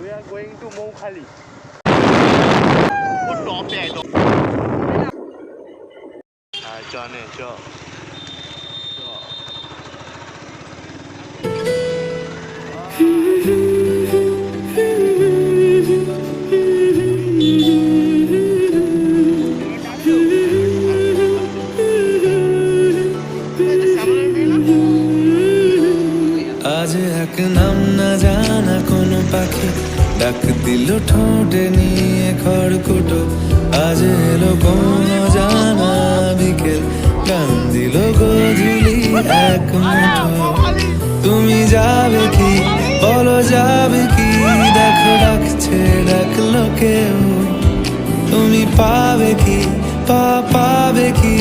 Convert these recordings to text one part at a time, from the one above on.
We are going to Moukhali. आज एक नाम न जाना कोनो पाखी डाक दिल ठोंटे निये खड़कुटो आज एलो कोनो जाना बिकेल गान दिल गोधूली एक मुठो तुमी जाबे की बोलो जाबे की देखो डाकছে ডাকলো কেউ তুমি পাবে কি পাবে কি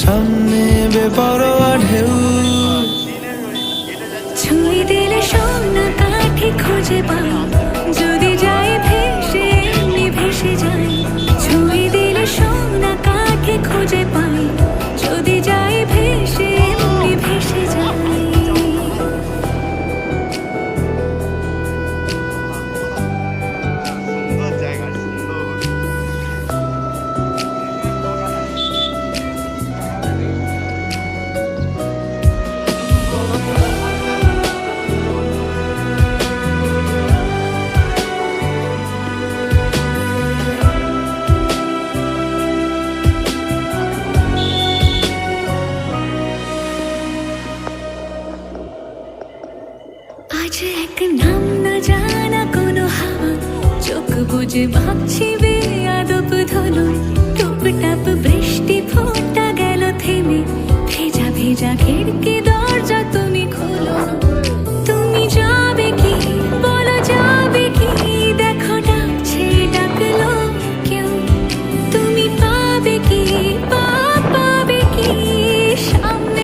সামনে বেপরোয়া ঢেউ ছুঁই দিলে সোনা কাঠি খুঁজে পাই যদি যাই ভেসে এমনি ভেসে যাই ছুঁই দিলে সোনা কাঠি খুঁজে পাই যদি যাই ভেসে এমনি ভেসে যাই आज एक नाम न जाना कोनो हावा चोख बुझे भाबছি বেয়াদব ধলো টুপটাপ বৃষ্টি ফোঁটা গেল থেমে ভেজা ভেজা খিড়কি